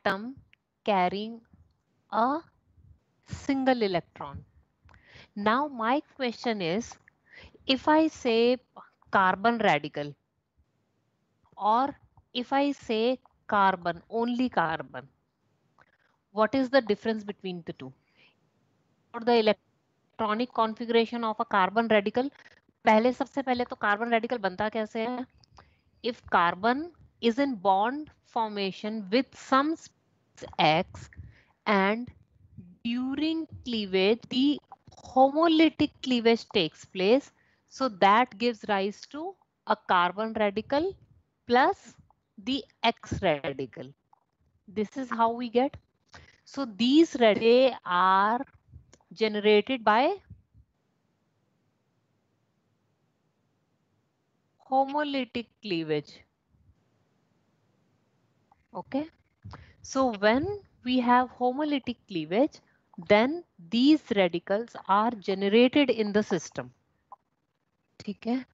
atom carrying a single electron. Now my question is, if I say carbon radical, or if I say carbon, only carbon, what is the difference between the two? For the electronic configuration of a carbon radical, पहले सबसे पहले तो carbon radical बनता कैसे है? If carbon is in bond formation with some X and during cleavage the homolytic cleavage takes place, so that gives rise to a carbon radical plus the X radical. This is how we get. So these radicals are generated by homolytic cleavage. Okay, so when we have homolytic cleavage, then these radicals are generated in the system. ठीक है?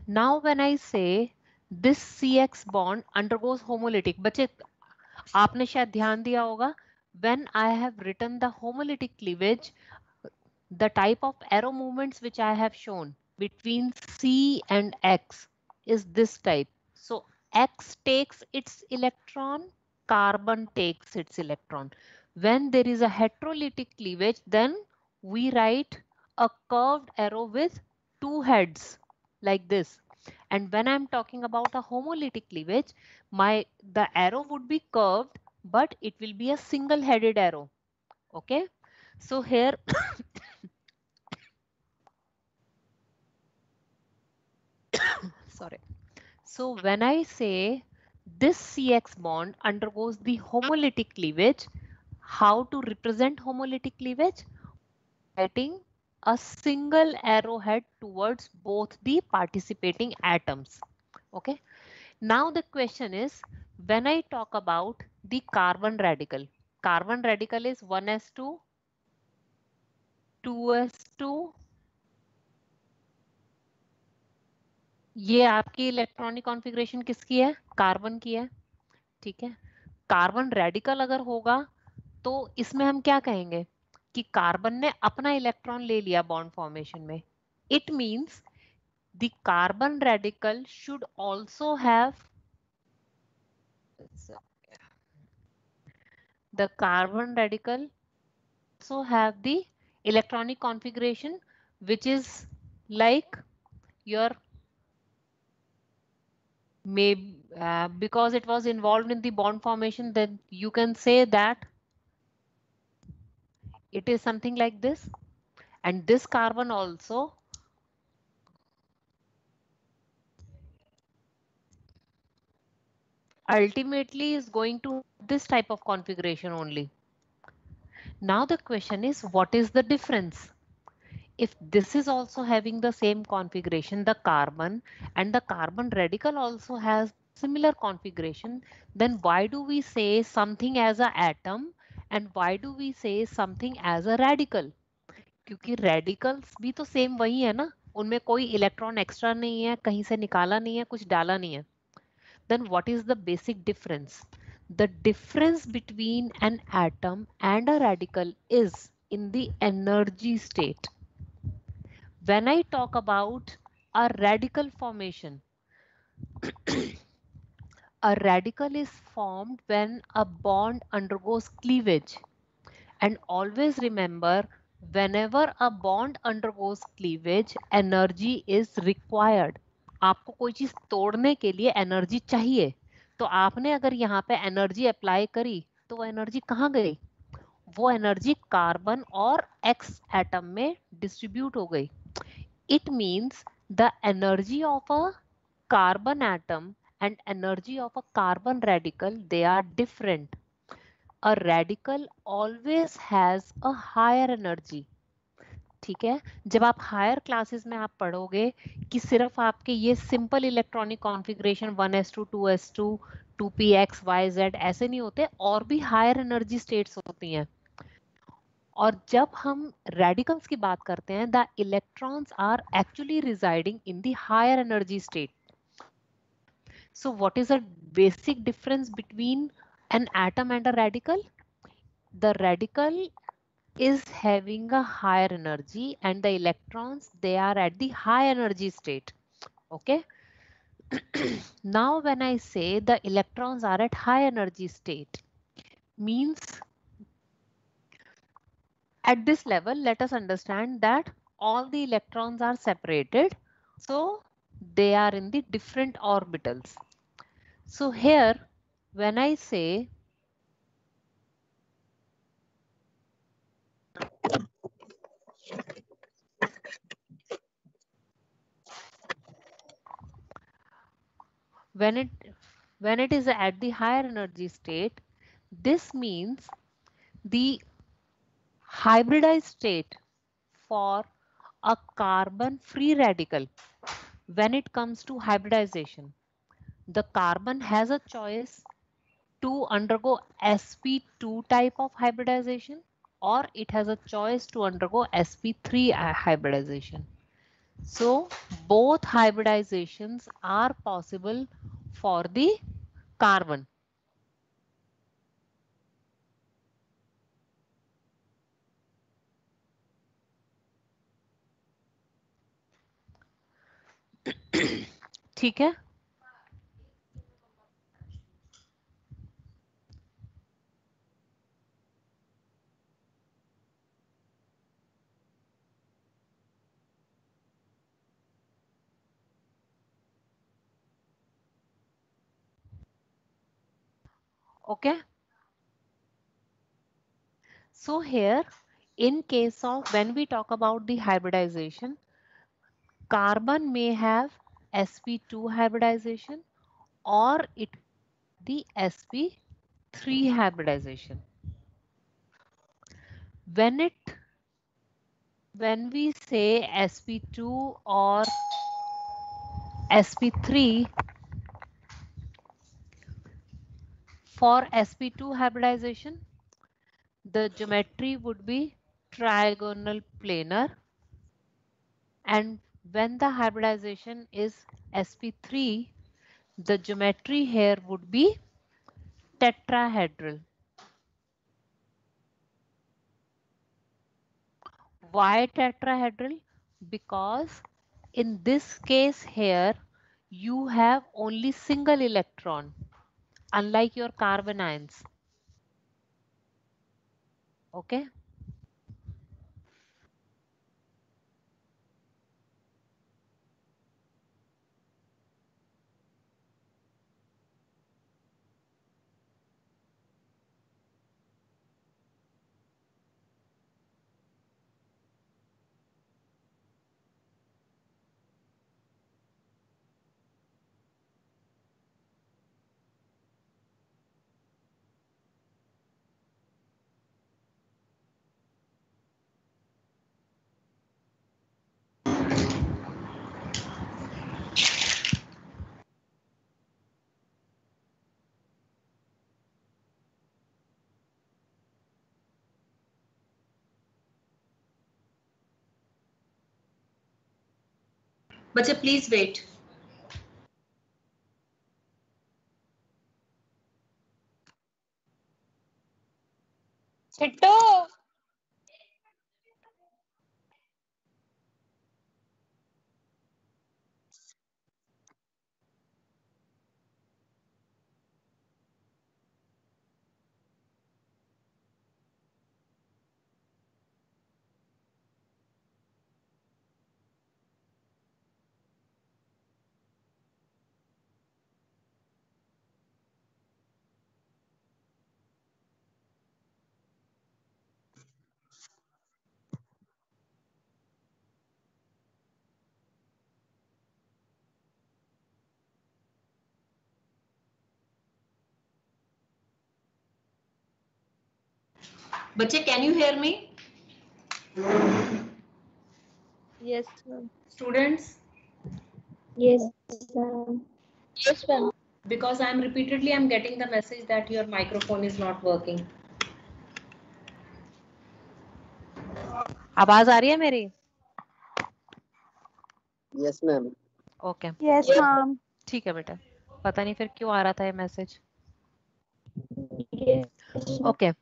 Now when I say this CX bond undergoes homolytic, बच्चे आपने शायद ध्यान दिया होगा, when I have written the homolytic cleavage, the type of arrow movements which I have shown between C and X is this type. So X takes its electron, carbon takes its electron. When there is a heterolytic cleavage, then we write a curved arrow with two heads like this. And when I'm talking about a homolytic cleavage, the arrow would be curved, but it will be a single headed arrow. Okay, so here sorry. So when I say this CX bond undergoes the homolytic cleavage, how to represent homolytic cleavage? Writing a single arrowhead towards both the participating atoms. Okay. Now the question is, when I talk about the carbon radical is 1s2, 2s2, ये आपकी electronic configuration किसकी है? Carbon की है. ठीक है. Carbon radical अगर होगा तो इसमें हम क्या कहेंगे कि कार्बन ने अपना इलेक्ट्रॉन ले लिया बॉन्ड फॉर्मेशन में. It means the carbon radical should also have the carbon radical also have the electronic configuration which is like your maybe because it was involved in the bond formation, then you can say that it is something like this. And this carbon also ultimately is going to this type of configuration only. Now the question is, what is the difference? If this is also having the same configuration, the carbon, and the carbon radical also has similar configuration, then why do we say something as an atom and why do we say something as a radical? क्योंकि radicals भी तो same वही है ना, उनमें कोई electron extra नहीं है, कहीं से निकाला नहीं है, कुछ डाला नहीं है. Then what is the basic difference? The difference between an atom and a radical is in the energy state. When I talk about a radical formation, a radical is formed when a bond undergoes cleavage. And always remember, whenever a bond undergoes cleavage, energy is required. आपको कोई चीज तोड़ने के लिए energy चाहिए, तो आपने अगर यहाँ पे एनर्जी अप्लाई करी तो वो एनर्जी कहाँ गई? वो एनर्जी कार्बन और एक्स एटम में डिस्ट्रीब्यूट हो गई. It means the energy of a carbon atom and energy of a carbon radical, they are different. A radical always has a higher energy. ठीक है. जब आप हायर क्लासेस में आप पढ़ोगे कि सिर्फ आपके ये simple electronic configuration 1s2 2s2 2px yz ऐसे नहीं होते, और भी हायर एनर्जी स्टेट्स होती हैं. और जब हम रेडिकल्स की बात करते हैं, the electrons are actually residing in the higher energy state. So what is the basic difference between an atom and a radical? The radical is having a higher energy and the electrons, they are at the high energy state. Okay. Now when I say the electrons are at high energy state, means at this level, let us understand that all the electrons are separated. So they are in the different orbitals. So here, when I say when it is at the higher energy state, this means the hybridized state for a carbon free radical. When it comes to hybridization, the carbon has a choice to undergo sp2 type of hybridization, or it has a choice to undergo sp3 hybridization. So both hybridizations are possible for the carbon. ठीक है. Okay. So here, in case of when we talk about the hybridization, carbon may have sp2 hybridization or it the sp3 hybridization. When we say sp2 or sp3, for sp2 hybridization, the geometry would be trigonal planar, and when the hybridization is sp3, the geometry here would be tetrahedral. Why tetrahedral? Because in this case here, you have only single electron, unlike your carbon ions. Okay. बच्चे please wait. छिट्टू बच्चे can you hear me? yes ma'am. Students? Yes ma'am. Yes ma'am. Because I'm getting the message that your microphone is not working. आवाज आ रही है मेरी? Yes ma'am. Okay. Yes ma'am. ठीक है बेटा, पता नहीं फिर क्यों आ रहा था ये message. Yes. Okay.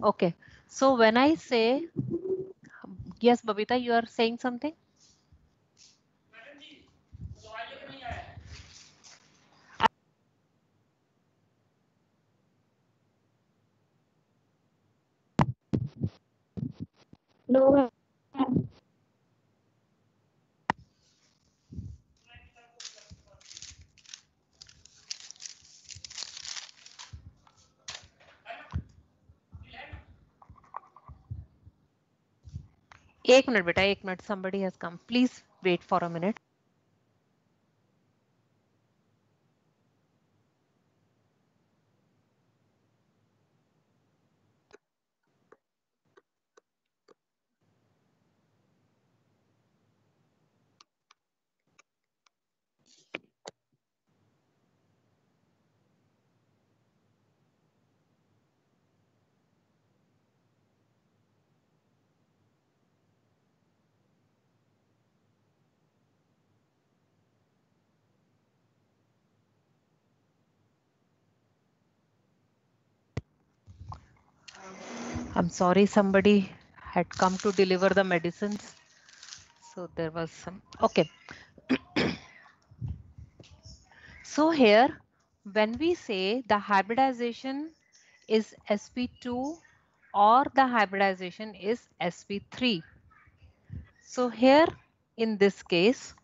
Okay. So when I say, yes, Babita, you are saying something? No, ma'am. एक मिनट बेटा, एक minute. Somebody has come. Please wait for a minute. I'm sorry, somebody had come to deliver the medicines. So there was some. Okay. So here, when we say the hybridization is sp2 or the hybridization is sp3. So here in this case,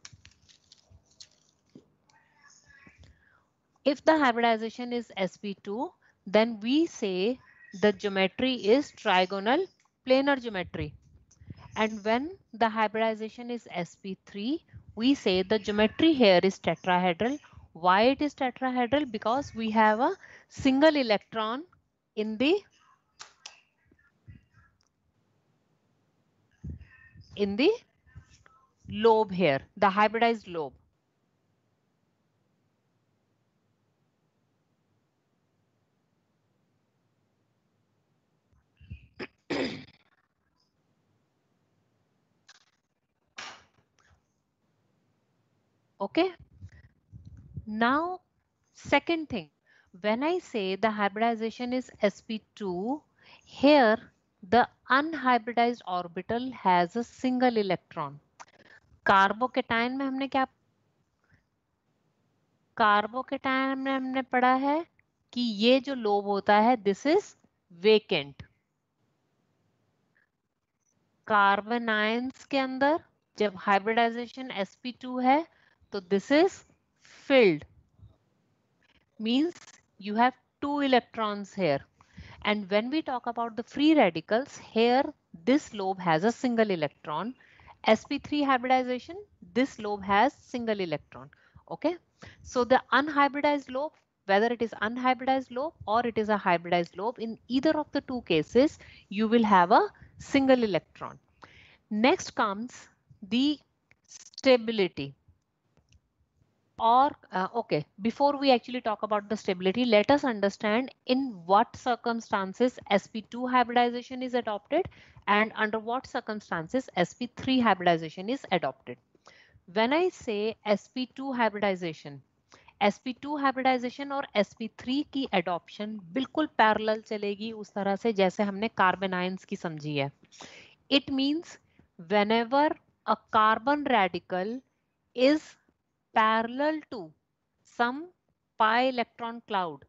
if the hybridization is sp2, then we say the geometry is trigonal planar geometry. And when the hybridization is sp3, we say the geometry here is tetrahedral. Why it is tetrahedral? Because we have a single electron in the lobe here, the hybridized lobe. Okay. Now, second thing, when I say the hybridization is sp2, here the unhybridized orbital has a single electron. Carbocation में हमने क्या, carbocation में हमने पढ़ा है कि ये जो लोब होता है this is vacant. Carbon ions के अंदर जब हाइब्रिडाइजेशन sp2 है तो this is filled, means you have two electrons here. And when we talk about the free radicals, here this lobe has a single electron. sp3 hybridization, this lobe has single electron. Okay, so the unhybridized lobe, whether it is unhybridized lobe or it is a hybridized lobe, in either of the two cases you will have a single electron. Next comes the stability. Or okay, before we actually talk about the stability, let us understand in what circumstances sp2 hybridization is adopted and under what circumstances sp3 hybridization is adopted. When I say sp2 hybridization, sp2 hybridization और sp3 की adoption बिल्कुल parallel चलेगी उस तरह से जैसे हमने carbon ions की समझी है. It means whenever a carbon radical is parallel to some pi electron cloud,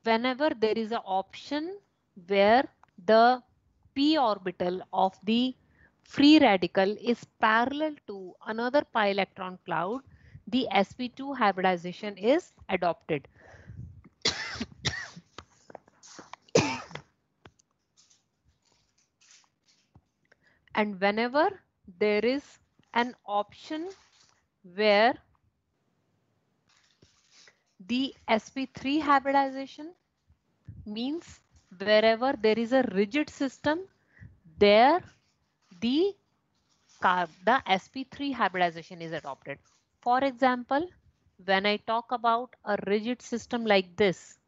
whenever there is an option where the p orbital of the free radical is parallel to another pi electron cloud, the sp2 hybridization is adopted. And whenever there is an option where the sp3 hybridization, means wherever there is a rigid system, there the sp3 hybridization is adopted. For example, when I talk about a rigid system like this,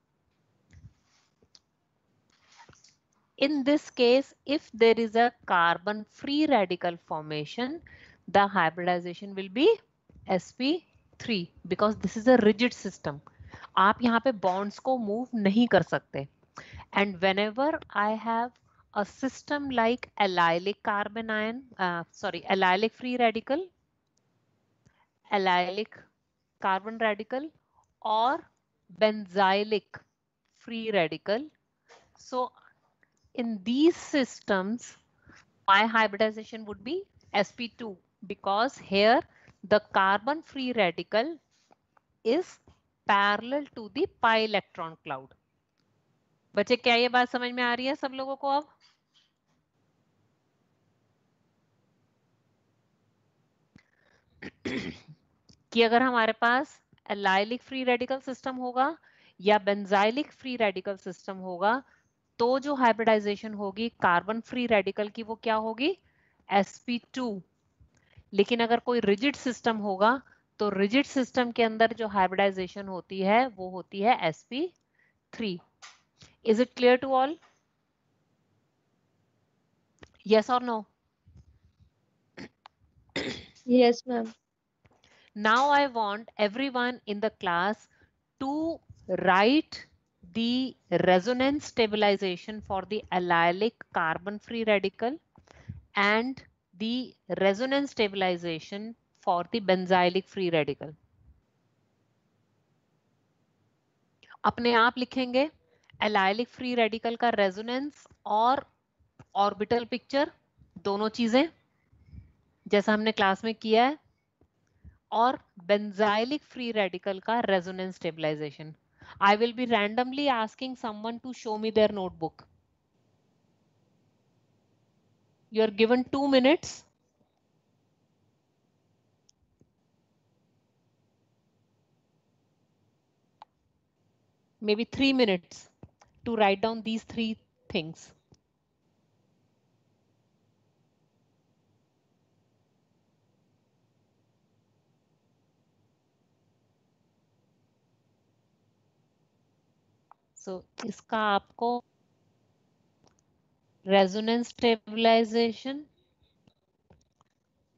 in this case, if there is a carbon free radical formation, the hybridization will be sp3 because this is a rigid system. आप यहाँ पे bonds को move नहीं कर सकते. And whenever I have a system like allylic carbon ion, allylic free radical, allylic carbon radical, or benzylic free radical. So in these systems, my hybridization would be sp2, because here the carbon free radical is parallel to the pi electron cloud. बच्चे क्या ये बात समझ में आ रही है सब लोगों को अब? कि अगर हमारे पास एलाइलिक फ्री रेडिकल सिस्टम होगा या बेंजाइलिक फ्री रेडिकल सिस्टम होगा, तो जो हाइब्रिडाइजेशन होगी कार्बन फ्री रेडिकल की वो क्या होगी? sp2. लेकिन अगर कोई रिजिड सिस्टम होगा तो रिजिड सिस्टम के अंदर जो हाइब्रिडाइजेशन होती है वो होती है sp3. Is it clear to all? Yes और no? Yes, ma'am. Now I want everyone in the class to write the resonance stabilization for the allylic carbon free radical and the resonance stabilization for the benzylic free radical. अपने आप लिखेंगे allylic free radical का resonance और orbital picture, दोनों चीजें जैसा हमने class में किया है, और benzylic free radical का resonance stabilization. I will be randomly asking someone to show me their notebook. You are given 2 minutes. Maybe 3 minutes to write down these 3 things. So इसका आपको resonance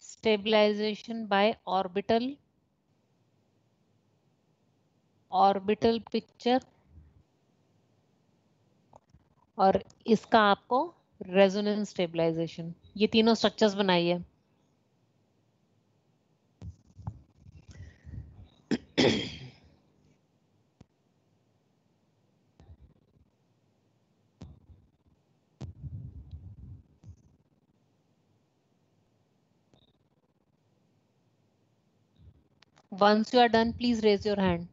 stabilization by orbital picture, और इसका आपको resonance stabilization, ये तीनों structures बनाइए. Once you are done, please raise your hand.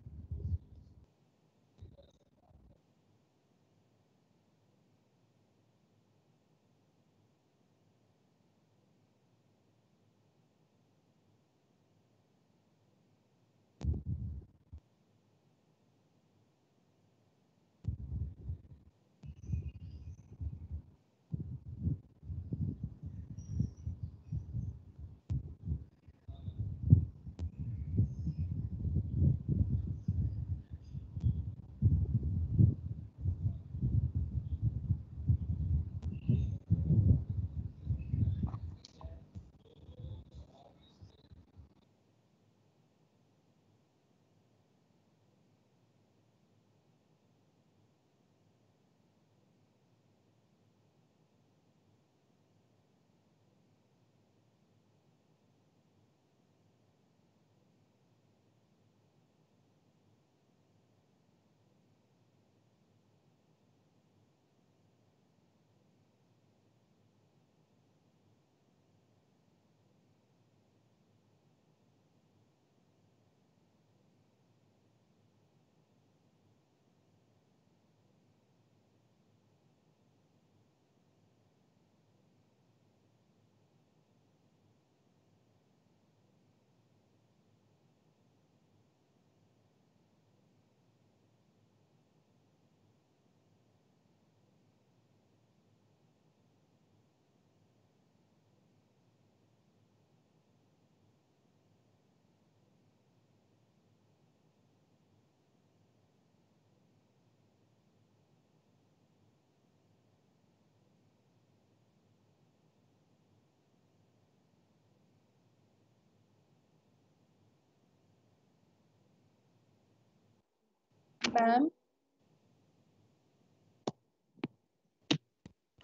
Ma'am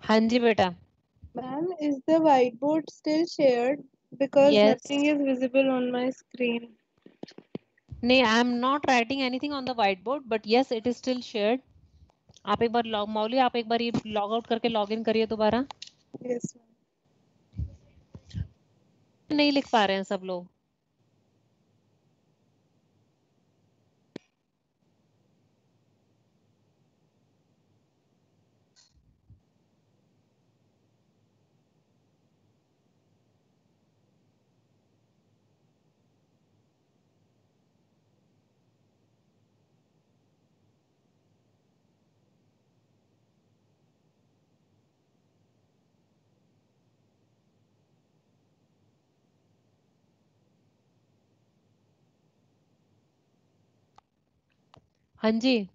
हाँ जी बेटा. Ma'am, is the whiteboard still shared? Because Yes. nothing is visible on my screen. नहीं, I am not writing anything on the whiteboard, but yes, it is still shared. आप एक बार मौली आप एक बार ये log out करके लॉग इन करिए दोबारा. Yes, ma'am. नहीं लिख पा रहे हैं सब लोग. हाँ जी,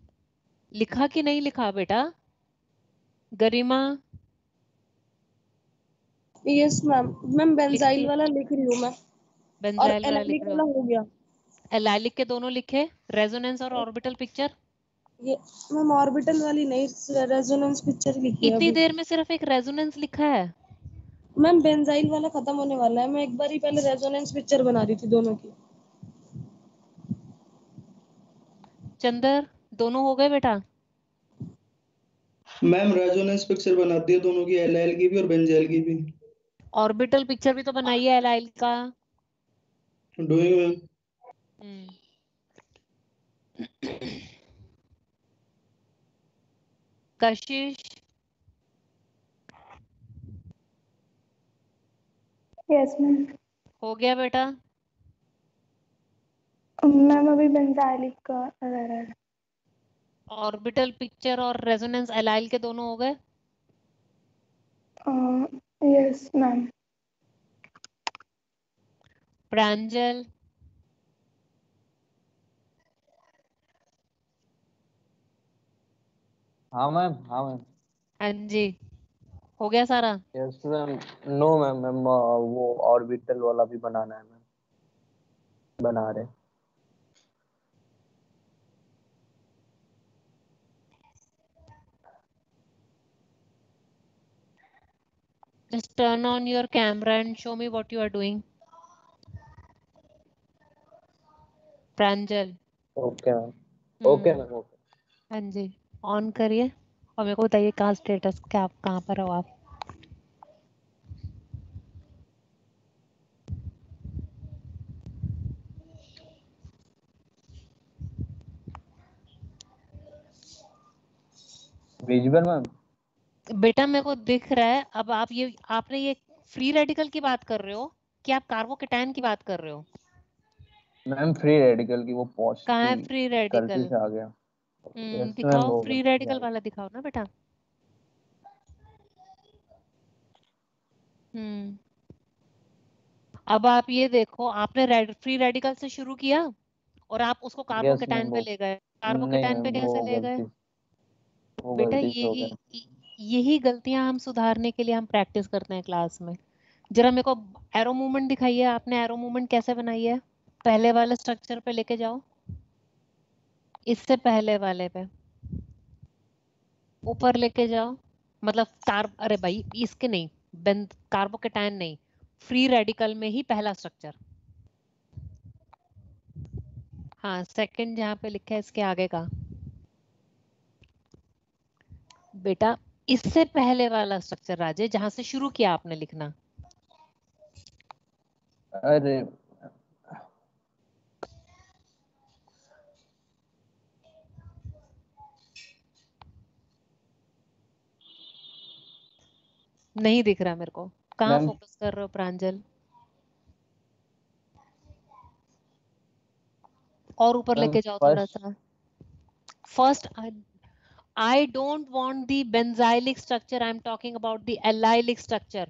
लिखा कि नहीं लिखा बेटा? गरिमा Yes, ma'am. मैम बेंजाइल लिखिए. वाला लिख रही हूँ मैं. और बेंजाइल वाला लिख एलाइलिक रहे वाला हो? हो गया. एलाइलिक के दोनों लिखे. रेजोनेंस और ऑर्बिटल पिक्चर. ये मैम ऑर्बिटल वाली नहीं, रेजोनेंस पिक्चर लिखी है इतनी अभी. देर में सिर्फ एक रेजोनेंस लिखा है. मैम बेंजाइल वाला खत्म होने वाला है. मैं एक बार ही पहले रेजोनेंस पिक्चर बना रही थी दोनों की. चंदर दोनों हो गए बेटा? मैम रेजोनेंस पिक्चर बना दी है दोनों की, एलआईएल की भी और बेंजाइल की भी. ऑर्बिटल पिक्चर भी तो बनाइए एलाइल का. Doing ma'am. कशिश यस मैम. हो गया बेटा? मैम अभी बेंजाइलिक का रह रहा है. ऑर्बिटल पिक्चर और रेजोनेंस एलाइल के दोनों हो गए. Yes ma'am. प्रांजल हाँ मैम. हाँ मैम. हाँ जी, हो गया सारा? Yes ma'am. No ma'am. Ma'am वो ऑर्बिटल वाला भी बनाना है मैम. बना रहे. Just turn on your camera and show me what you are doing. Pranjal. Okay ma'am. Okay ma'am. Okay. हाँ जी, ऑन करिए और मेरे को बताइए कहाँ स्टेटस क्या, आप कहाँ पर हो आप? Visual ma'am. बेटा मेरे को दिख रहा है. अब आप ये आपने ये फ्री रेडिकल की बात कर रहे हो कि आप कार्बोकेटायन की बात कर रहे हो? मैम फ्री रेडिकल की वो कहाँ है पॉजिटिव फ्री गलती रेडिकल? से आ गया. Yes ma'am. दिखाओ, हो फ्री गया. रेडिकल वाला दिखाओ ना बेटा. अब आप ये देखो, आपने फ्री रेडिकल से शुरू किया और आप उसको यस कार्बोकेटायन मैम. पे वो ले गए. नहीं कार्बोकेटायन पे मैम, कैसे ले गए? वो बेटा गलती से हो गया. यही गलतियां हम सुधारने के लिए हम प्रैक्टिस करते हैं क्लास में. जरा मेरे को एरो मूवमेंट दिखाइए. आपने एरो मूवमेंट कैसे बनाई है? पहले वाले स्ट्रक्चर पे लेके जाओ, इससे पहले वाले पे ऊपर लेके जाओ. मतलब अरे भाई इसके नहीं, कार्बोकेटायन नहीं, फ्री रेडिकल में ही पहला स्ट्रक्चर. हाँ, सेकंड जहाँ पे लिखा है इसके आगे का. बेटा इससे पहले वाला स्ट्रक्चर राजे, जहां से शुरू किया आपने लिखना. अरे नहीं दिख रहा मेरे को. कहाँ मैम. फोकस कर रहे हो प्रांजल? और ऊपर मैम लेके जाओ थोड़ा फर्स्ट. सा. First I don't want the benzylic structure, I am talking about the allylic structure.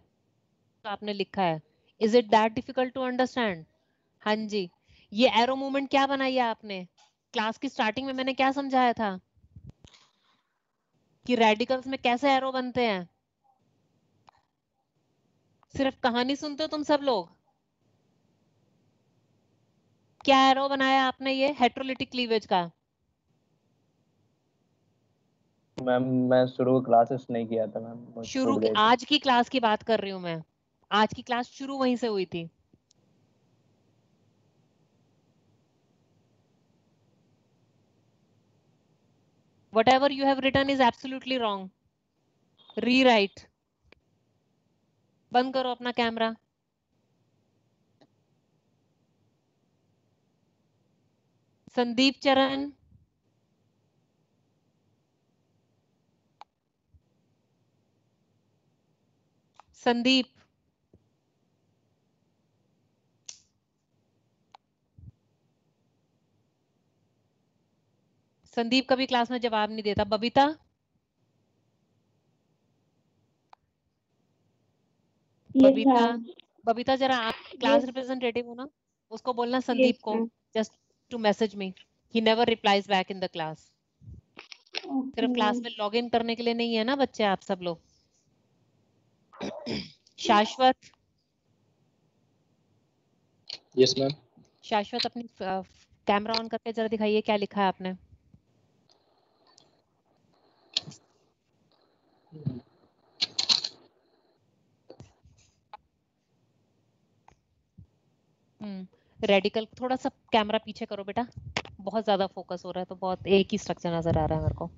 आपने लिखा है. Is it that difficult to understand? हाँ जी. ये एरो मूवमेंट क्या बनाई है आपने? क्लास की स्टार्टिंग में मैंने क्या समझाया था कि रेडिकल्स में कैसे एरो बनते हैं? सिर्फ कहानी सुनते हो तुम सब लोग? क्या एरो बनाया आपने ये हेट्रोलिटिक क्लीवेज का? मैम मैं शुरू क्लासेस नहीं किया था मैम, वो शुरू छूट की गए थे। आज की क्लास की बात कर रही हूँ मैं, आज की क्लास शुरू वहीं से हुई थी। Whatever you have written is absolutely wrong. Rewrite. बंद करो अपना कैमरा। संदीप चरण, संदीप, संदीप कभी क्लास में जवाब नहीं देता। Babita, Yes, Babita, ma'am. बबीता जरा आप क्लास रिप्रेजेंटेटिव हो ना, उसको बोलना संदीप Yes, को ma'am. Just to message me, he never replies back in the class. Okay, सिर्फ क्लास ma'am. में लॉग इन करने के लिए नहीं है ना बच्चे आप सब लोग। शाश्वत, यस मैम। शाश्वत अपनी कैमरा ऑन करके जरा दिखाइए क्या लिखा है आपने। रेडिकल, थोड़ा सा कैमरा पीछे करो बेटा, बहुत ज्यादा फोकस हो रहा है तो बहुत एक ही स्ट्रक्चर नजर आ रहा है मेरे को।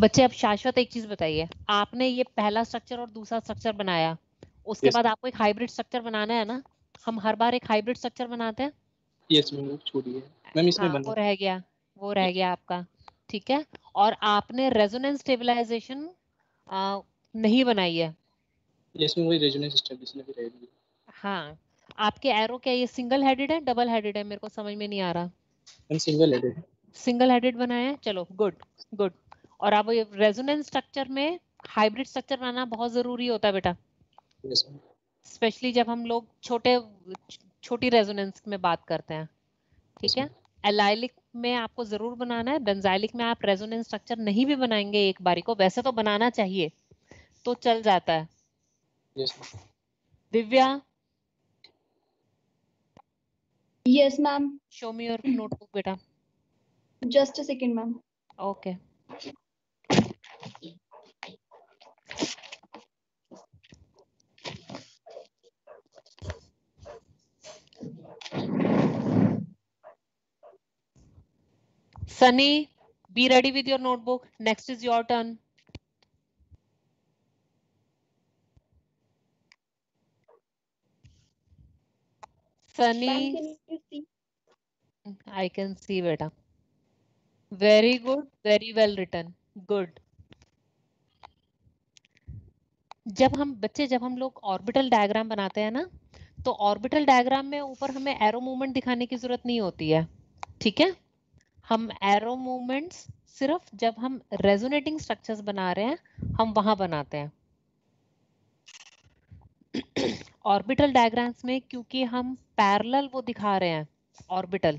बच्चे अब शाश्वत एक चीज बताइए, आपने ये पहला स्ट्रक्चर और दूसरा स्ट्रक्चर बनाया, उसके Yes. बाद आपको एक हाइब्रिड स्ट्रक्चर बनाना है ना। हम हर बार एक हाइब्रिड स्ट्रक्चर बनाते हैं। यस मैम, वो छूट गया मैम, इसमें हाँ बना। वो रह गया, वो रह गया आपका। ठीक है, और आपने रेजोनेंस स्टेबलाइजेशन नहीं बनाई है। यस मैम, वही रेजोनेंस स्टेबलिशमेंट भी रहेगी। हाँ, आपके एरो क्या ये सिंगल हेडेड है डबल हेडेड है, मेरे को समझ में नहीं आ रहा। Ma'am single headed. Single headed बनाया है, चलो गुड गुड। और अब ये रेजोनेंस स्ट्रक्चर में हाइब्रिड स्ट्रक्चर बनाना बहुत जरूरी होता है बेटा, यस मैम। स्पेशली जब हम लोग छोटी रेजोनेंस में बात करते हैं। ठीक यस है, मैम। एलाइलिक में आपको जरूर बनाना है, बेंजाइलिक में आप रेजोनेंस स्ट्रक्चर नहीं भी बनाएंगे एक बारी को, वैसे तो बनाना चाहिए तो चल जाता है। Yes ma'am. Divya, Yes, ma'am. Show me your notebook बेटा। Just a second, ma'am. Okay, Sunny, be ready with your notebook, next is your turn. Sunny, Ma'am, can you see? I can see बेटा, very good, very well written, good. जब हम लोग orbital diagram बनाते हैं ना, तो orbital diagram में ऊपर हमें एरो मूवमेंट दिखाने की जरूरत नहीं होती है। ठीक है, हम एरो मूवमेंट्स सिर्फ जब हम रेजोनेटिंग स्ट्रक्चर्स बना रहे हैं हम वहां बनाते हैं। ऑर्बिटल डायग्राम्स में क्योंकि हम पैरेलल वो दिखा रहे हैं ऑर्बिटल,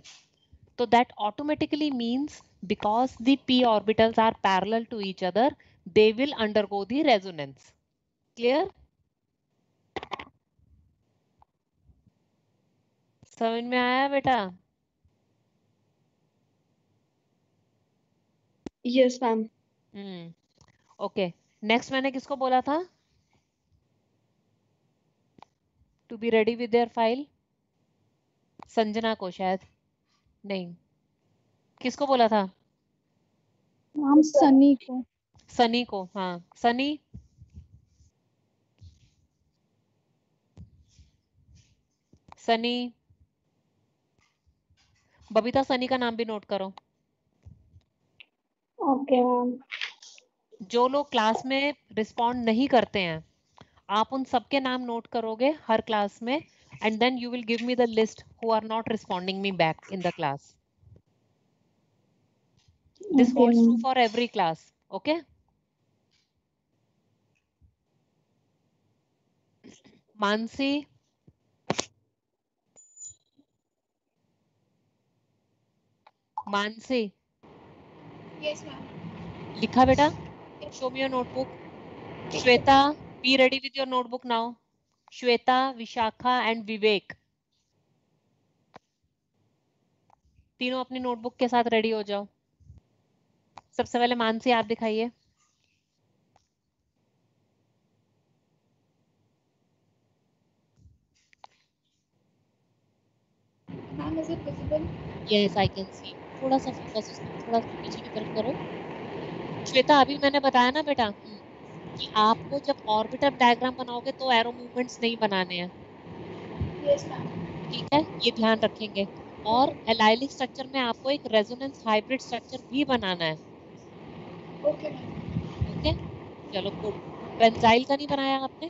तो that automatically means because the p orbitals are parallel to each other, they will undergo the resonance. Clear? समझ में आया बेटा? Yes, ma'am. ओके, नेक्स्ट मैंने किसको बोला था to be ready with their file? Sanjana को शायद, नहीं, किसको बोला था? Ma'am, Sunny को. सनी को। हाँ सनी, सनी, बबीता सनी का नाम भी नोट करो। Okay, ma'am. जो लोग क्लास में रिस्पॉन्ड नहीं करते हैं आप उन सबके नाम नोट करोगे हर क्लास में, and then you will give me the list who are not responding me back in the class. This Okay, holds true ma'am. For every class, okay? Mansi, Mansi Yes, ma'am. लिखा बेटा? Show me your notebook. Shweta, be ready with your notebook now. Shweta, Vishakha and Vivek, तीनों अपनी notebook के साथ ready हो जाओ। सबसे पहले मानसी आप दिखाइए। Ma'am, is it visible? Yes I can सी। थोड़ा सा फोकस उसको थोड़ा सा पीछे की तरफ करो। श्वेता अभी मैंने बताया ना बेटा कि आपको जब ऑर्बिटल डायग्राम बनाओगे तो एरो मूवमेंट्स नहीं बनाने हैं, Yes, ma'am. ठीक है, ये ध्यान रखेंगे। और एलाइलिक स्ट्रक्चर में आपको एक रेजोनेंस हाइब्रिड स्ट्रक्चर भी बनाना है। Okay, ma'am. ओके चलो गुड। बेंजाइल का नहीं बनाया आपने?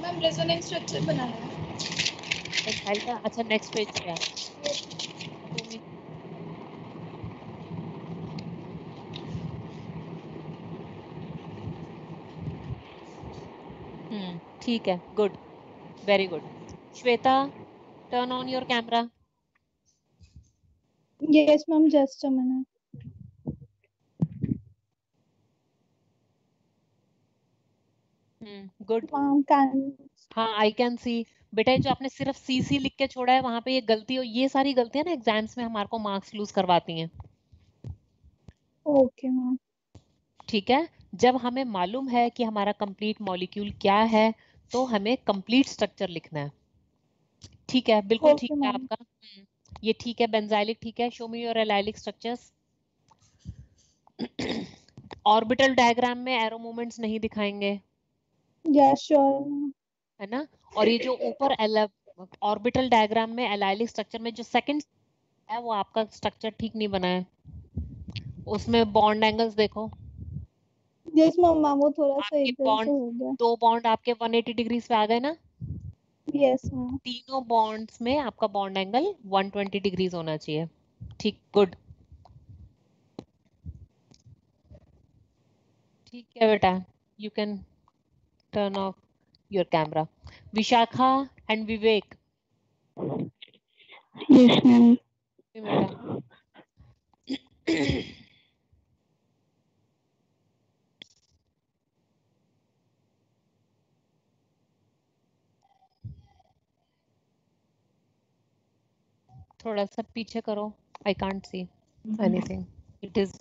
Ma'am, resonance structure बनाया है. बेंजाइल का अच्छा नेक्स्ट पेज पे है। Show me. ठीक है, good, very good. Shweta turn on your camera. Yes, ma'am. Just a minute. Good. Ma'am, can हाँ आई कैन सी। बेटा जो आपने सिर्फ सीसी लिख के छोड़ा है वहां पे ये गलती हो, ये सारी गलतियां ना एग्जाम्स में हमारे को मार्क्स लूज करवाती हैं। okay, ma'am. ठीक है, जब हमें मालूम है कि हमारा कंप्लीट मॉलिक्यूल क्या है तो हमें कंप्लीट स्ट्रक्चर लिखना है। ठीक है, बिल्कुल ठीक Okay, है ma'am. आपका। ये ठीक है, बेंजाइलिक ठीक है। Show me your allylic structures. Orbital diagram में एरो मूवमेंट्स नहीं दिखाएंगे, Yeah, sure, ma'am. है ना। और ये जो ऊपर ऑर्बिटल डायग्राम में एलाइलिक स्ट्रक्चर में जो सेकंड है वो आपका स्ट्रक्चर ठीक नहीं बना है, उसमें बॉन्ड एंगल्स देखो। Yes, ma'am. Ma'am, वो थोड़ा सा आपके इधर से बॉन्ड, हो गया. 2 बॉन्ड आपके 180 डिग्रीज पे आ गए ना। Yes, ma'am. तीनों बॉन्ड्स में आपका बॉन्ड एंगल 120 डिग्रीज होना चाहिए। ठीक, गुड, ठीक है बेटा, you can turn off your camera. Vishakha and Vivek. Yes, ma'am. बेटा थोड़ा सा पीछे करो, I can't see anything, it is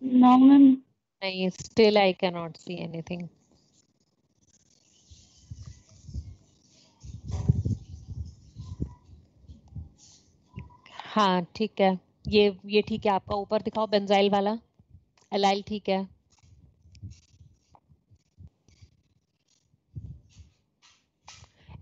No, ma'am. नहीं, still I can not see anything. हाँ ठीक है, ये ठीक है आपका। ऊपर दिखाओ बेंजाइल वाला, एलाइल ठीक है।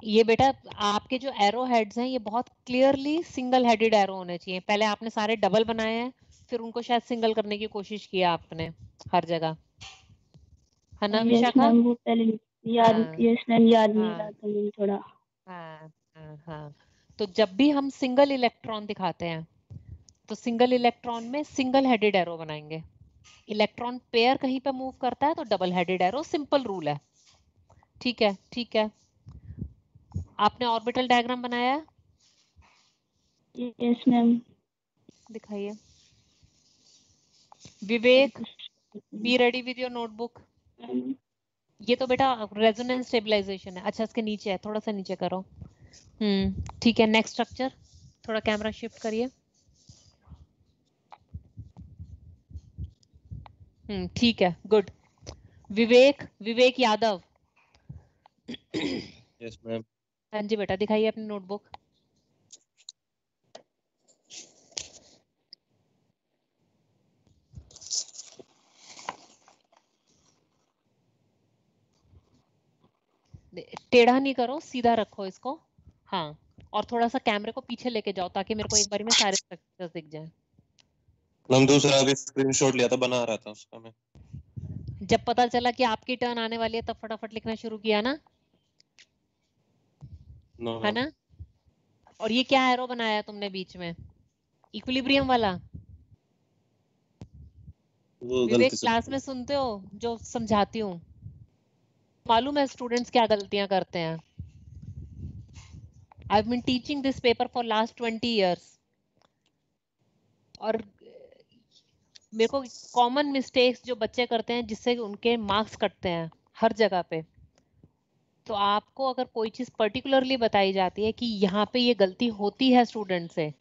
ये बेटा आपके जो एरो हेड्स हैं ये बहुत क्लियरली सिंगल हेडेड एरो होने चाहिए। पहले आपने सारे डबल बनाए हैं, फिर उनको शायद सिंगल करने की कोशिश की आपने हर जगह, है ना Yes, विशाखा? ma'am. वो पहले याद. हाँ Yes, ma'am. याद नहीं हाँ रहा था मुझे थोड़ा. हाँ हाँ हाँ। तो जब भी हम सिंगल इलेक्ट्रॉन दिखाते हैं तो सिंगल इलेक्ट्रॉन में सिंगल हेडेड एरो बनाएंगे। इलेक्ट्रॉन पेयर कहीं पे मूव करता है तो double headed arrow, simple rule है। ठीक है ठीक है। आपने ऑर्बिटल डायग्राम बनाया है? Yes, ma'am. दिखाइए। Vivek, be ready with your notebook. ये तो बेटा रेजोनेंस स्टेबलाइजेशन है। अच्छा इसके नीचे है, थोड़ा सा नीचे करो। ठीक है, नेक्स्ट स्ट्रक्चर, थोड़ा कैमरा शिफ्ट करिए। ठीक है, good. Vivek, Vivek Yadav. Yes ma'am. हाँ जी बेटा, दिखाइए अपनी नोटबुक। टेढ़ा नहीं करो, सीधा रखो इसको। हाँ, और थोड़ा सा कैमरे को पीछे लेके जाओ ताकि मेरे को एक बारी में सारे स्ट्रक्चर्स दिख जाएं। मैम दूसरा अभी स्क्रीनशॉट लिया था, बना रहा था उसका मैं। जब पता चला कि आपकी टर्न आने वाली है तब फटाफट लिखना शुरू किया ना, नो है मैम। ना। और ये क्या एरो बनाया तुमने बीच में, इक्विलिब्रियम वाला? वो विवेक गलती से क्लास में सुनते हो जो समझाती हूँ? मालूम है स्टूडेंट्स क्या गलतियां करते हैं। I have been teaching this paper for last 20 years और मेरे को कॉमन मिस्टेक्स जो बच्चे करते हैं जिससे उनके मार्क्स कटते हैं हर जगह पे। तो आपको अगर कोई चीज पर्टिकुलरली बताई जाती है कि यहाँ पे ये गलती होती है स्टूडेंट से,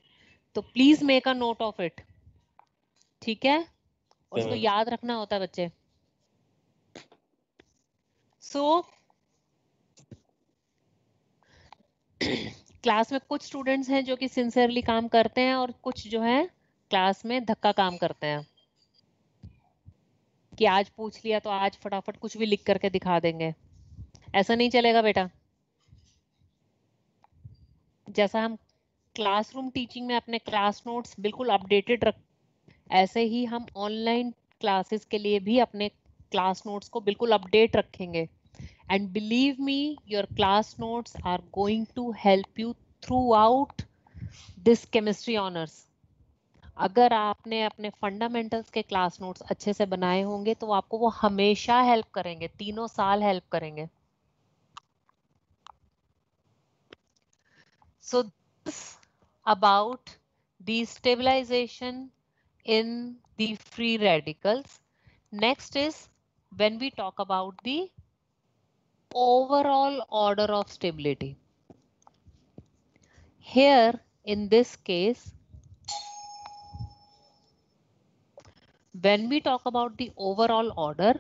तो please make a note of it, ठीक है, और उसको हम्म। याद रखना होता है बच्चे। सो क्लास में कुछ स्टूडेंट्स हैं जो कि सिंसियरली काम करते हैं और कुछ जो है क्लास में धक्का काम करते हैं कि आज पूछ लिया तो आज फटाफट कुछ भी लिख करके दिखा देंगे। ऐसा नहीं चलेगा बेटा। जैसा हम क्लासरूम टीचिंग में अपने क्लास नोट्स बिल्कुल अपडेटेड रख, ऐसे ही हम ऑनलाइन क्लासेस के लिए भी अपने क्लास नोट्स को बिल्कुल अपडेट रखेंगे। And believe me, your class notes are going to help you throughout this chemistry honors. अगर आपने अपने फंडामेंटल्स के क्लास नोट्स अच्छे से बनाए होंगे तो आपको वो हमेशा हेल्प करेंगे, 3 साल हेल्प करेंगे। So this about the stabilization in the free radicals. Next is when we talk about the overall order of stability. Here in this case, when we talk about the overall order,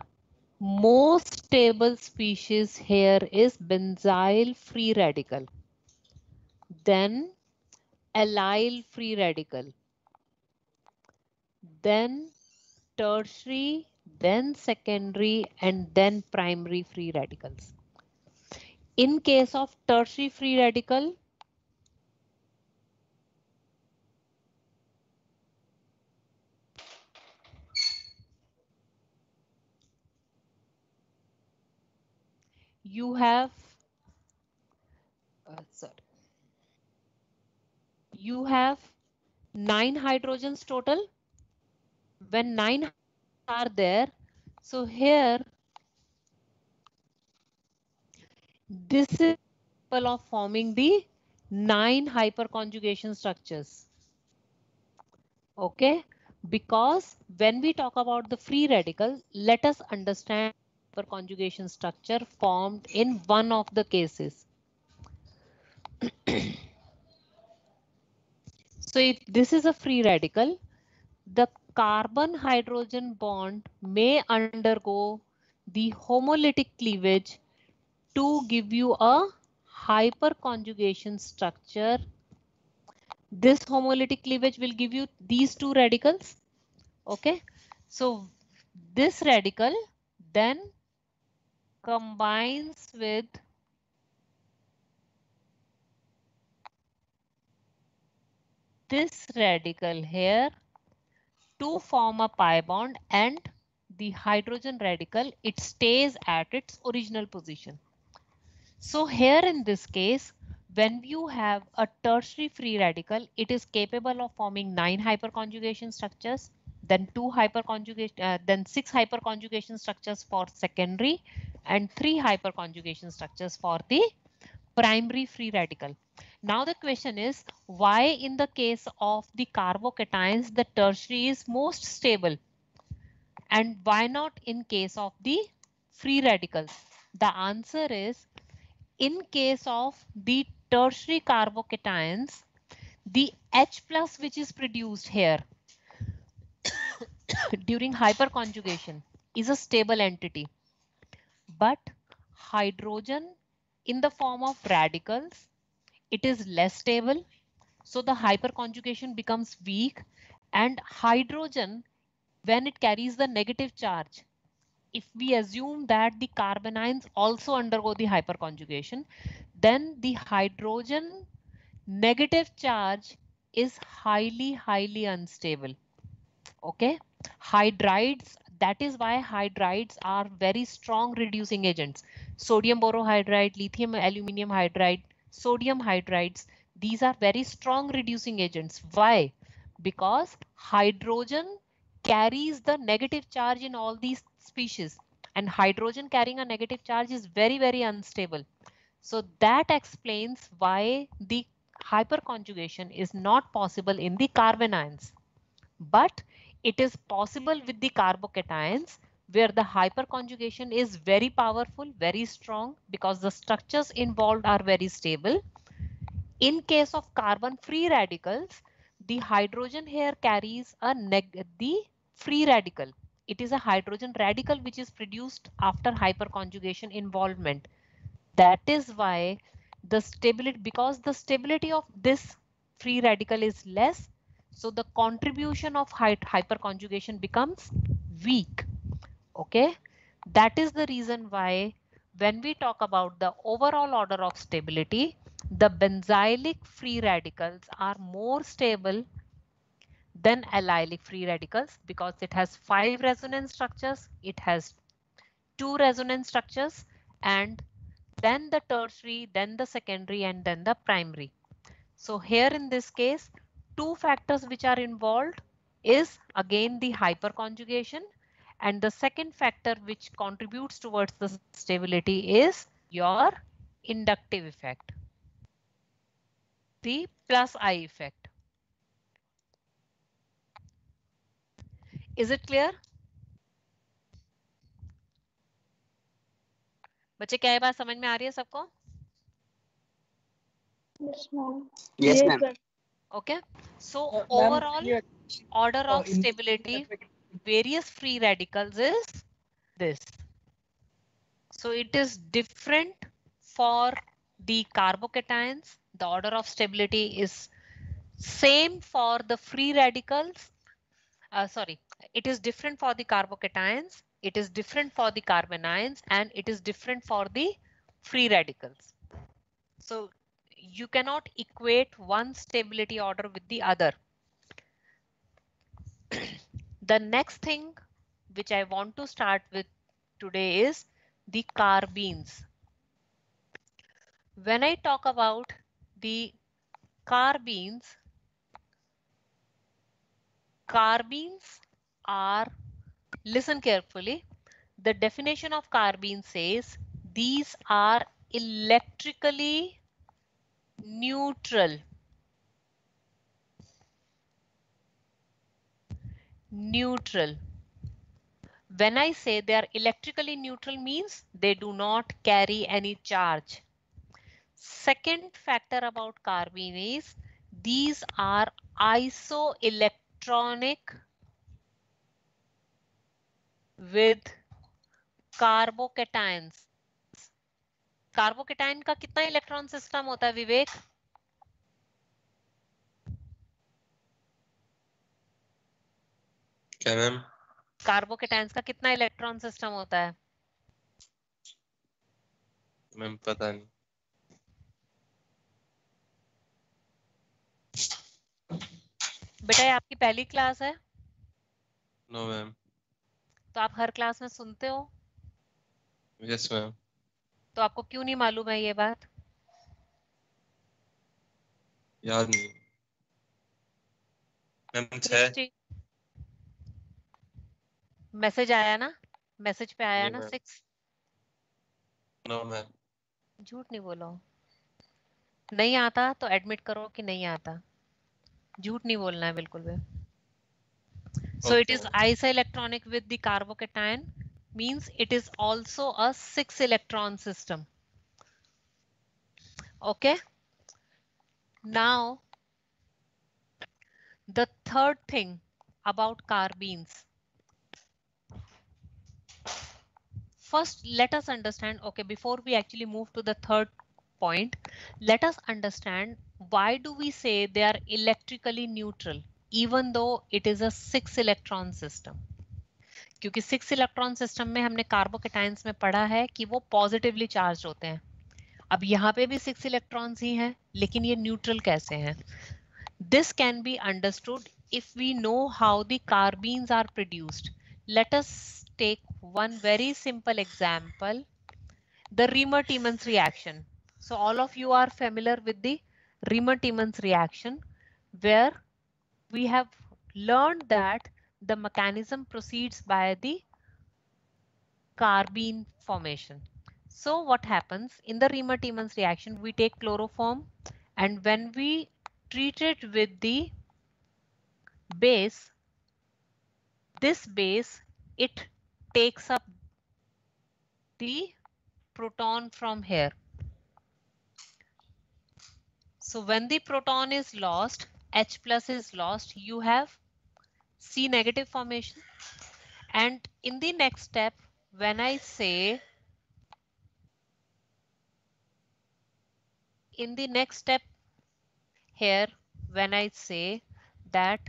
most stable species here is benzyl free radical, then allyl free radical, then tertiary, then secondary, and then primary free radicals. In case of tertiary free radical, you have you have 9 hydrogens total. When 9 are there, so here this is capable of forming the 9 hyperconjugation structures. Okay, because when we talk about the free radical, let us understand hyperconjugation structure formed in one of the cases. So if this is a free radical, the carbon hydrogen bond may undergo the homolytic cleavage to give you a hyperconjugation structure. This homolytic cleavage will give you these 2 radicals. Okay, so this radical then combines with this radical here to form a pi bond, and the hydrogen radical, it stays at its original position. So here in this case, when you have a tertiary free radical, it is capable of forming 9 hyperconjugation structures, then 6 hyperconjugation structures for secondary, and 3 hyperconjugation structures for the primary free radical. Now the question is, why in the case of the carbocations the tertiary is most stable, and why not in case of the free radicals? The answer is, in case of the tertiary carbocations, the H plus which is produced here during hyperconjugation is a stable entity, but hydrogen in the form of radicals, it is less stable, so the hyperconjugation becomes weak, and hydrogen, when it carries the negative charge, if we assume that the carbanions also undergo the hyperconjugation, then the hydrogen negative charge is highly unstable. Okay, hydrides, that is why hydrides are very strong reducing agents. Sodium borohydride, lithium aluminium hydride, sodium hydrides, these are very strong reducing agents. Why? Because hydrogen carries the negative charge in all these species, and hydrogen carrying a negative charge is very unstable. So that explains why the hyperconjugation is not possible in the carbanions, but it is possible with the carbocations, where the hyperconjugation is very powerful, very strong, because the structures involved are very stable. In case of carbon free radicals, the hydrogen here carries the free radical. It is a hydrogen radical which is produced after hyperconjugation involvement. That is why the stability, because the stability of this free radical is less, so the contribution of hyperconjugation becomes weak. Okay, that is the reason why when we talk about the overall order of stability, the benzylic free radicals are more stable than allylic free radicals because it has 5 resonance structures, it has 2 resonance structures, and then the tertiary, then the secondary, and then the primary. So here in this case, 2 factors which are involved is again the hyperconjugation, and the second factor which contributes towards the stability is your inductive effect, the plus I effect. Is it clear? बच्चे क्या ये बात समझ में आ रही है सबको? Yes, ma'am. Okay, so overall order of stability various free radicals is this. So it is different for the carbocations. The order of stability is same for the free radicals. It is different for the carbocations, it is different for the carbanions, and it is different for the free radicals. So you cannot equate one stability order with the other. The next thing which I want to start with today is the carbenes. When I talk about the carbenes are, listen carefully, the definition of carbene says these are electrically neutral. When I say they are electrically neutral means they do not carry any charge. Second factor about carbene is these are isoelectronic with carbocations. Carbocation का कितना electron system होता है विवेक? क्या ma'am? Carbocations का कितना electron system होता है? Ma'am पता नहीं। बेटा ये आपकी पहली क्लास है? No ma'am. तो आप हर क्लास में सुनते हो? Yes ma'am. तो आपको क्यों नहीं मालूम है ये बात? याद नहीं मैम। मैसेज आया ना, मैसेज पे आया ना 6? No ma'am. झूठ नहीं बोलो। नहीं आता तो एडमिट करो कि नहीं आता, झूठ नहीं बोलना है बिल्कुल भी। So it is isoelectronic with the carbocation means it is also a 6 electron system. Okay, now the third thing about carbenes. First, let us understand, okay, before we actually move to the third point, let us understand why do we say they are electrically neutral even though it is a 6 electron system. क्योंकि 6 electron system में हमने carbocations में पढ़ा है कि वो positively charge होते हैं। अब यहाँ पे भी 6 इलेक्ट्रॉन्स ही हैं, लेकिन ये न्यूट्रल कैसे हैं? This can be understood if we know how the carbenes are produced. Let us take one very simple example, the Riemann-Tiemann's reaction. So all of you are familiar with the Riemann-Tiemann's reaction, where we have learned that the mechanism proceeds by the carbene formation. So what happens in the Riemann-Tiemann's reaction? We take chloroform, and when we treat it with the base, this base, it takes up the proton from here. So when the proton is lost, H plus is lost, you have C negative formation. And in the next step, when I say, in the next step here, when I say that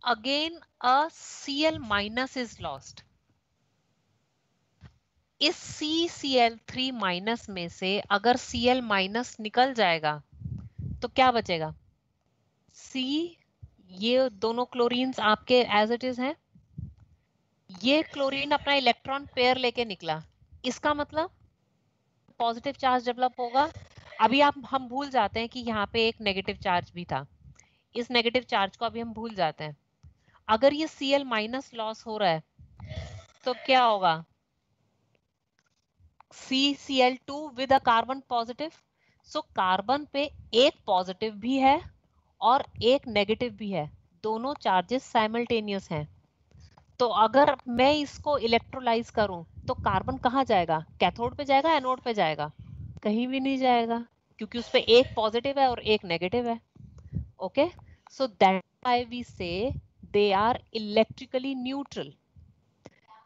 again a Cl minus is lost, इस CCl3 minus में से अगर Cl minus निकल जाएगा तो क्या बचेगा? C, ये दोनों क्लोरीन्स आपके एज इट इज हैं, ये क्लोरीन अपना इलेक्ट्रॉन पेयर लेके निकला, इसका मतलब पॉजिटिव चार्ज डेवलप होगा। अभी हम भूल जाते हैं कि यहाँ पे एक नेगेटिव चार्ज भी था, इस नेगेटिव चार्ज को अभी हम भूल जाते हैं। अगर ये Cl माइनस लॉस हो रहा है तो क्या होगा? CCl2 with a carbon positive. So carbon पे एक पॉजिटिव भी है और एक नेगेटिव भी है, दोनों चार्जेस साइमल्टेनियस हैं। तो अगर मैं इसको इलेक्ट्रोलाइज करूं तो कार्बन कहाँ जाएगा? कैथोड पे जाएगा, एनोड पे जाएगा? कहीं भी नहीं जाएगा, क्योंकि उस पे एक पॉजिटिव है और एक नेगेटिव है। Okay, so that why we say they are electrically neutral.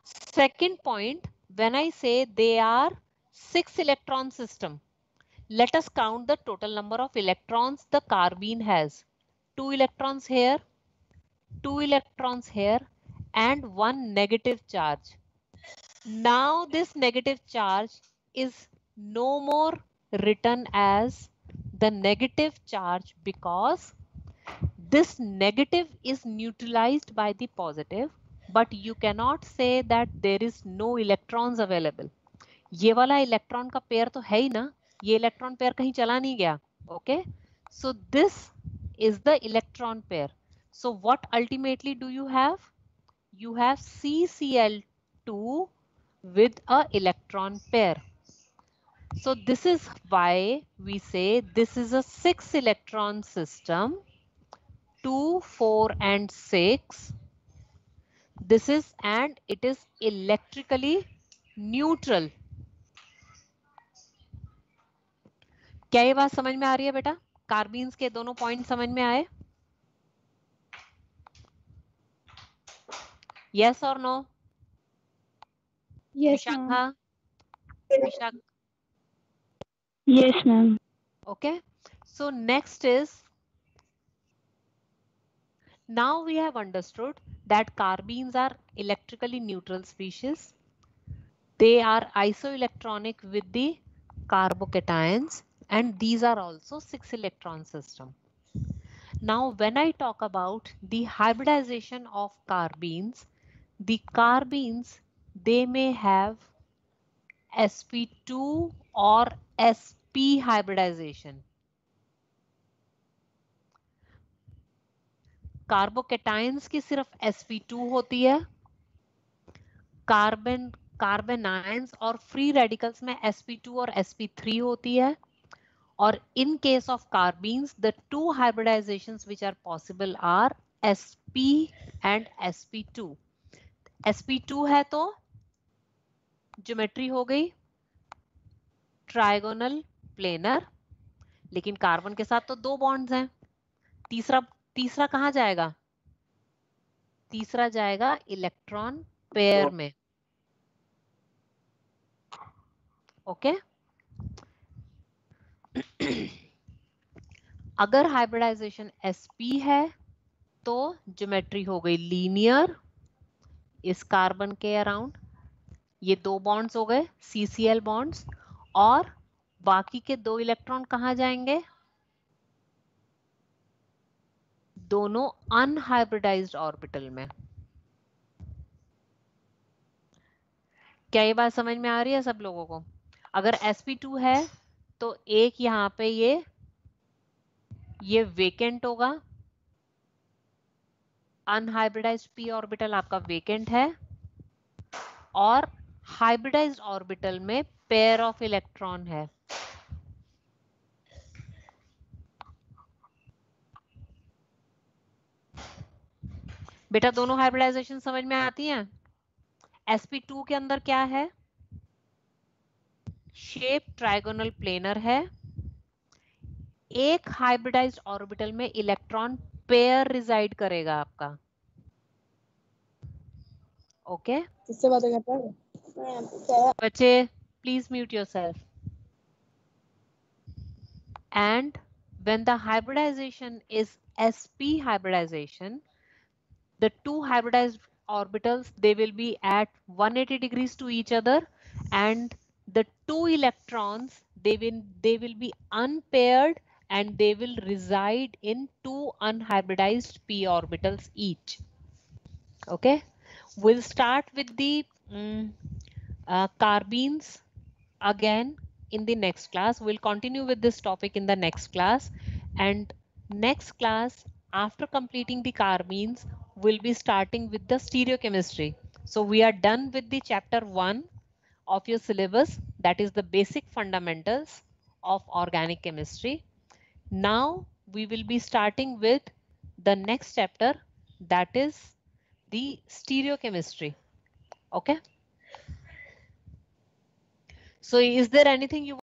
Second point, when I say they are 6 electron system, let us count the total number of electrons the carbene has. 2 electrons here, 2 electrons here, and 1 negative charge. Now this negative charge is no more written as the negative charge because this negative is neutralized by the positive, but you cannot say that there is no electrons available. ये वाला electron का pair तो है ही ना, ये electron pair कहीं चला नहीं गया। Okay, so this is the electron pair. So what ultimately do you have? You have CCl2 with a electron pair. So this is why we say this is a 6 electron system, 2, 4 and 6. This is, and it is electrically neutral. क्या ये बात समझ में आ रही है बेटा? कार्बीन्स के दोनों पॉइंट समझ में आए? Yes or no? Yes, Vishakha? ma'am. Vishakha? Yes, ma'am. Okay, so next is, now we have understood that carbenes are electrically neutral species. They are isoelectronic with the carbocations, and these are also 6 electron system. Now when I talk about the hybridization of carbenes, the carbenes, they may have sp2 or sp hybridization. Carbocations की सिर्फ sp2 होती है, carbon ions और free radicals में sp2 और sp3 होती है। और in case of carbenes, the two hybridizations which are possible are sp and sp2. sp2 है तो ज्योमेट्री हो गई ट्राइगोनल प्लेनर, लेकिन कार्बन के साथ तो दो बॉन्ड्स हैं। तीसरा कहाँ जाएगा? तीसरा जाएगा इलेक्ट्रॉन पेयर में। ओके, अगर हाइब्रिडाइजेशन sp है तो ज्योमेट्री हो गई लीनियर इस कार्बन के अराउंड, ये दो बॉन्ड्स हो गए CCl बॉन्ड्स, और बाकी के दो इलेक्ट्रॉन कहाँ जाएंगे? दोनों अनहाइब्रिडाइज्ड ऑर्बिटल में। क्या ये बात समझ में आ रही है सब लोगों को? अगर sp2 है तो एक यहाँ पे ये वेकेंट होगा, अनहाइब्रिडाइज्ड p ऑर्बिटल आपका वेकेंट है, और हाइब्रिडाइज्ड ऑर्बिटल में पेयर ऑफ इलेक्ट्रॉन है। बेटा दोनों हाइब्रिडाइजेशन समझ में आती हैं? sp2 के अंदर क्या है? शेप ट्राइगोनल प्लेनर है, एक हाइब्रिडाइज्ड ऑर्बिटल में इलेक्ट्रॉन पेयर रिजाइड करेगा आपका। ओके किससे बातें करता है? बच्चे please mute yourself. And when the hybridization is sp hybridization, the two hybridized orbitals, they will be at 180 degrees to each other, and the two electrons, they will be unpaired and they will reside in two unhybridized p orbitals each. Okay, we'll start with the carbenes again in the next class. We'll continue with this topic in the next class, and next class, after completing the carbenes, we'll be starting with the stereochemistry. So we are done with the chapter 1 of your syllabus, that is the basic fundamentals of organic chemistry. Now we will be starting with the next chapter, that is the stereochemistry. Okay, so is there anything you